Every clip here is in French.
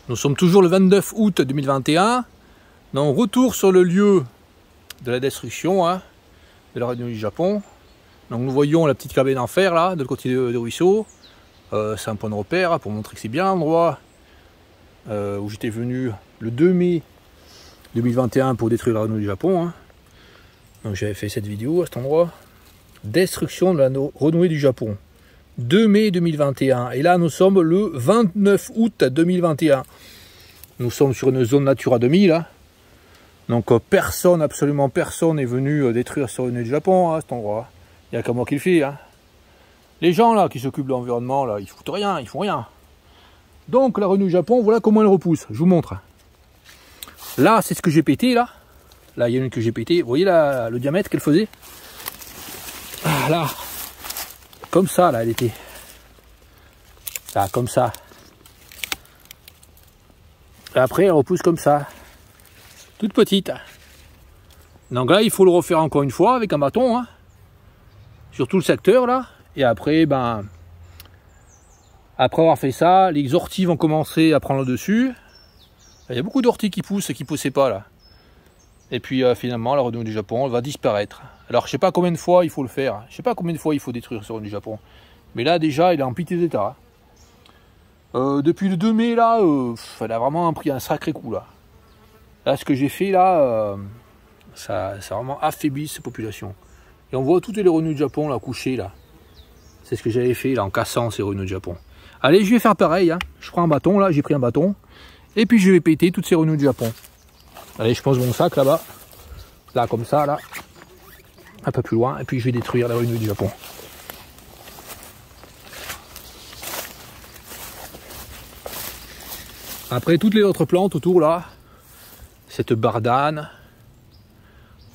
Nous sommes toujours le 29 août 2021. Donc retour sur le lieu de la destruction de la Renoue du Japon. Donc nous voyons la petite cabane en fer là, de l'autre côté de ruisseau. C'est un point de repère pour montrer que c'est bien l'endroit où j'étais venu le 2 mai 2021 pour détruire la Renoue du Japon. Donc j'avais fait cette vidéo à cet endroit. Destruction de la renouée du Japon. 2 mai 2021. Et là, nous sommes le 29 août 2021. Nous sommes sur une zone Natura 2000. Donc personne, absolument personne n'est venu détruire cette renouée du Japon à cet endroit. Il n'y a qu'à moi qui le fais. Les gens là qui s'occupent de l'environnement, là, ils foutent rien, ils font rien. Donc la renouée du Japon, voilà comment elle repousse. Je vous montre. Là, c'est ce que j'ai pété là. Là, il y a une que j'ai pété. Vous voyez là, le diamètre qu'elle faisait. Ah, là. Comme ça, là, elle était. Là, comme ça. Et après, elle repousse comme ça. Toute petite. Donc là, il faut le refaire encore une fois avec un bâton. Sur tout le secteur, là. Et après, après avoir fait ça, les orties vont commencer à prendre le dessus. Il y a beaucoup d'orties qui poussent et qui ne poussaient pas, là. Et puis, finalement, la renouée du Japon va disparaître. Alors, je sais pas combien de fois il faut le faire. Je sais pas combien de fois il faut détruire ce renouée du Japon. Mais là, déjà, il est en piteux d'état. Depuis le 2 mai, là, elle a vraiment pris un sacré coup, là. Là, ce que j'ai fait, là, ça a vraiment affaibli cette population. Et on voit toutes les renouées du Japon, là, couchées, là. C'est ce que j'avais fait, là, en cassant ces renouées du Japon. Allez, je vais faire pareil, Je prends un bâton, là, j'ai pris un bâton. Et puis, je vais péter toutes ces renouées du Japon. Allez, je pose mon sac, là-bas. Là, comme ça, là. Un peu plus loin, et puis je vais détruire la renouée du Japon. Après, toutes les autres plantes autour là, cette bardane,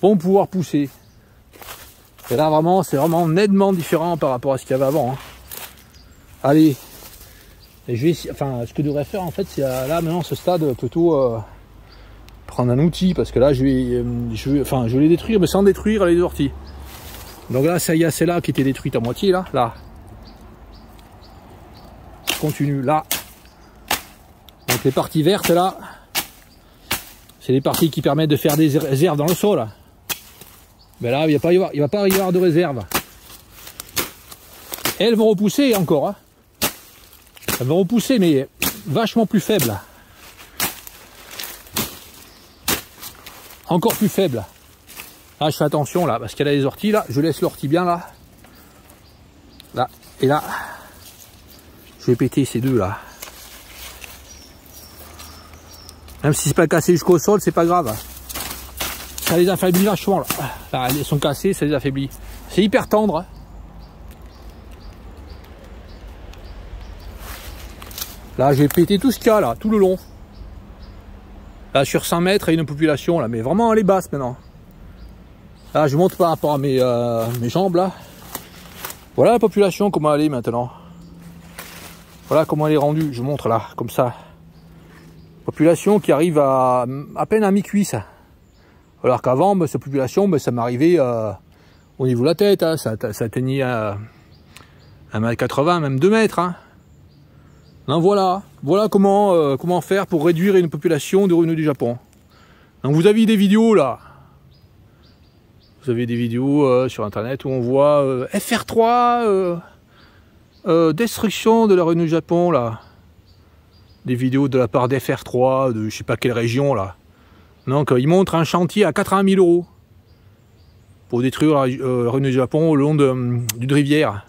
vont pouvoir pousser. Et là vraiment, c'est vraiment nettement différent par rapport à ce qu'il y avait avant. Allez, et je vais, enfin, ce que je devrais faire en fait, c'est là maintenant ce stade plutôt prendre un outil, parce que là je vais les détruire, mais sans détruire les orties. Donc là, ça y est, c'est là qui était détruite à moitié, là. Je continue, là. Donc les parties vertes, là, c'est les parties qui permettent de faire des réserves dans le sol. Mais là, il va pas y avoir de réserve. Et elles vont repousser encore. Elles vont repousser, mais vachement plus faibles. Encore plus faibles. Là, je fais attention, là, parce qu'elle a les orties, là. Je laisse l'ortie bien, là. Là, et là. Je vais péter ces deux, là. Même si c'est pas cassé jusqu'au sol, c'est pas grave. Ça les affaiblit vachement, là. Là, elles sont cassées, ça les affaiblit. C'est hyper tendre. Là, je vais péter tout ce qu'il y a, là, tout le long. Là, sur 100 mètres, il y a une population, là, mais vraiment, elle est basse, maintenant. Là, je monte par rapport à mes jambes, là. Voilà la population, comment elle est maintenant. Voilà comment elle est rendue. Je montre, là, comme ça. Population qui arrive à peine à mi-cuisse. Alors qu'avant, cette population, ça m'arrivait au niveau de la tête. Ça atteignait 1,80 m, même 2 mètres. Donc voilà comment faire pour réduire une population de renouée du Japon. Donc vous avez des vidéos, là. Vous avez des vidéos sur internet où on voit FR3, destruction de la renouée du Japon, là. Des vidéos de la part d'FR3, de je sais pas quelle région, là. Donc ils montrent un chantier à 80 000 € pour détruire la renouée du Japon le long d'une rivière.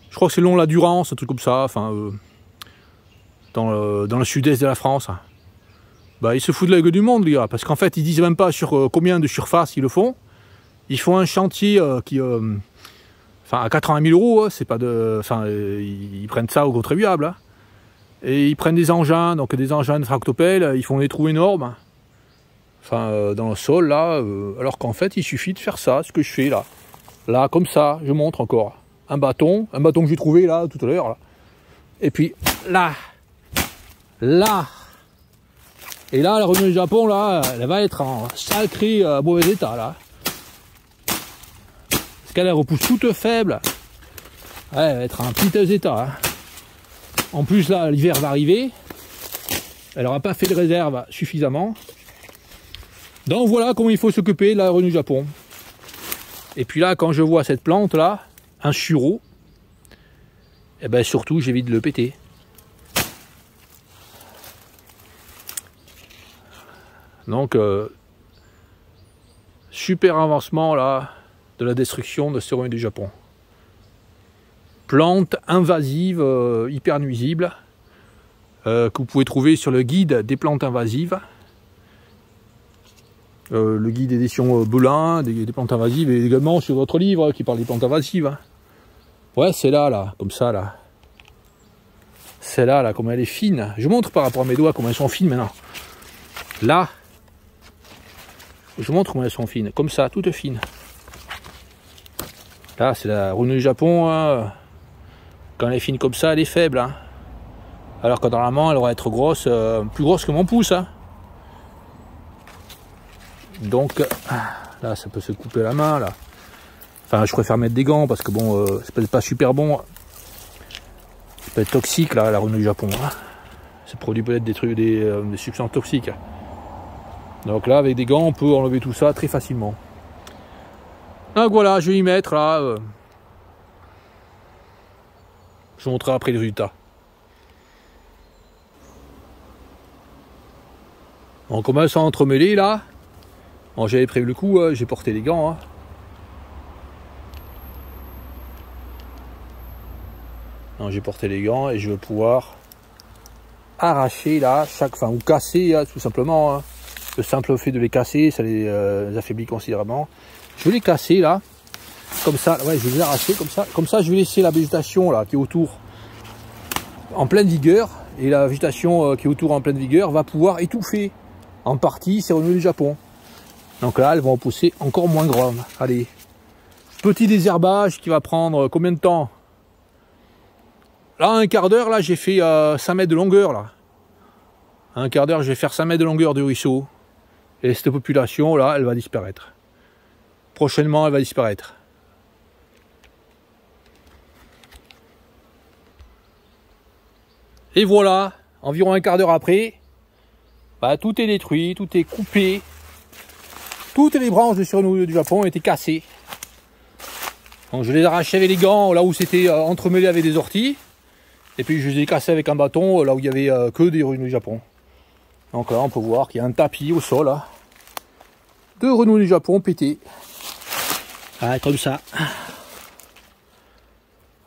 Je crois que c'est le long de la Durance, un truc comme ça, enfin, dans le sud-est de la France. Ils se foutent de la gueule du monde, les gars, parce qu'en fait, ils disent même pas sur combien de surface ils le font. Ils font un chantier à 80 000 €, c'est pas de, ils prennent ça au contribuable. Et ils prennent des engins, donc des engins de tractopelle, ils font des trous énormes, dans le sol, là, alors qu'en fait, il suffit de faire ça, ce que je fais, là. Là, comme ça, je montre encore. Un bâton que j'ai trouvé, là, tout à l'heure, là. Et puis, là. Et là, la renouée du Japon, là, elle va être en sacré mauvais état, là. Parce qu'elle repousse toute faible. Ouais, elle va être en piteux état, En plus, là, l'hiver va arriver. Elle n'aura pas fait de réserve suffisamment. Donc voilà comment il faut s'occuper de la Renouille Japon. Et puis là, quand je vois cette plante là, un sureau, et ben surtout j'évite de le péter. Donc super avancement là de la destruction de ce Renouille du Japon. Plante invasive, hyper nuisible, que vous pouvez trouver sur le guide des plantes invasives. Le guide édition Belin, des plantes invasives, et également sur votre livre qui parle des plantes invasives. Ouais, c'est là, comme ça, là. C'est là, comme elle est fine. Je montre par rapport à mes doigts comment elles sont fines maintenant. Là, je montre comment elles sont fines, comme ça, toutes fines. Là, c'est la Renouille Japon. Hein. Quand elle est fine comme ça, elle est faible. Hein. Alors que normalement, elle devrait être grosse, plus grosse que mon pouce. Hein. Donc, là, ça peut se couper la main, là. Enfin, je préfère mettre des gants, parce que bon, c'est peut-être pas super bon. Ça peut être toxique, là, la Renouille Japon. Hein. Ça produit peut-être des trucs, des substances toxiques. Donc là, avec des gants, on peut enlever tout ça très facilement. Donc voilà, je vais y mettre, là. Je vous montrerai après les résultats. On commence à entremêler, là. Bon, j'avais prévu le coup, j'ai porté les gants. Hein. J'ai porté les gants et je vais pouvoir arracher là, ou casser hein, tout simplement. Hein. Le simple fait de les casser, ça les affaiblit considérablement. Je vais les casser là, comme ça, ouais, je vais les arracher comme ça je vais laisser la végétation là qui est autour en pleine vigueur, et la végétation qui est autour en pleine vigueur va pouvoir étouffer en partie ces Renouilles du Japon. Donc là, elles vont pousser encore moins grandes. Allez, petit désherbage qui va prendre combien de temps? Là, un quart d'heure, là, j'ai fait 5 mètres de longueur, là. Un quart d'heure, je vais faire 5 mètres de longueur de ruisseau. Et cette population, là, elle va disparaître. Prochainement, elle va disparaître. Et voilà, environ un quart d'heure après, bah, tout est détruit, tout est coupé. Toutes les branches de Renouille du Japon étaient cassées. Donc je les ai arrachées avec les gants, là où c'était entremêlé avec des orties. Et puis je les ai cassées avec un bâton, là où il n'y avait que des Renouilles du Japon. Donc là on peut voir qu'il y a un tapis au sol, là, de Renouilles du Japon pété. Ah, comme ça.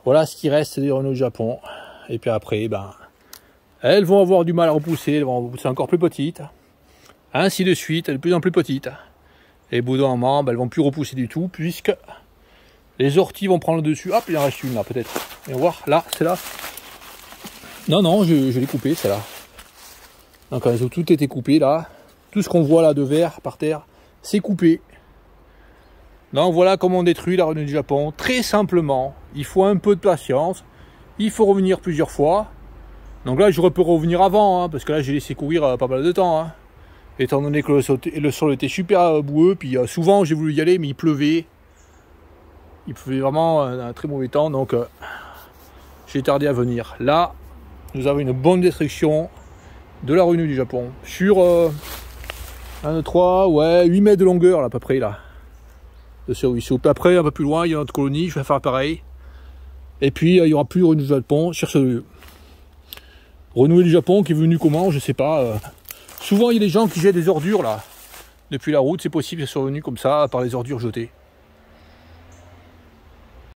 Voilà ce qui reste des Renouilles du Japon. Et puis après, ben, elles vont avoir du mal à repousser, elles vont repousser encore plus petites. Ainsi de suite, de plus en plus petites. Et au bout d'un moment, ben, elles vont plus repousser du tout, puisque les orties vont prendre le dessus. Hop, il en reste une là, peut-être. Et on va voir, là, c'est là. Non, je l'ai coupé, c'est là. Donc, elles ont toutes été coupées, là. Tout ce qu'on voit là de vert par terre, c'est coupé. Donc, voilà comment on détruit la Renouille du Japon. Très simplement, il faut un peu de patience. Il faut revenir plusieurs fois. Donc là, j'aurais pu revenir avant, hein, parce que là, j'ai laissé courir pas mal de temps. Hein. Étant donné que le sol était super boueux, puis souvent j'ai voulu y aller, mais il pleuvait. Il pleuvait vraiment un très mauvais temps, donc j'ai tardé à venir. Là, nous avons une bonne destruction de la Renouille du Japon. Sur 1, 2, 3, ouais, 8 mètres de longueur là, à peu près, là. De ce ruisseau. Puis après, un peu plus loin, il y a notre colonie, je vais faire pareil. Et puis, il n'y aura plus de Renouille du Japon sur ce Renouille du Japon qui est venu comment, je sais pas. Souvent, il y a des gens qui jettent des ordures là. Depuis la route, c'est possible, c'est revenu comme ça, par les ordures jetées.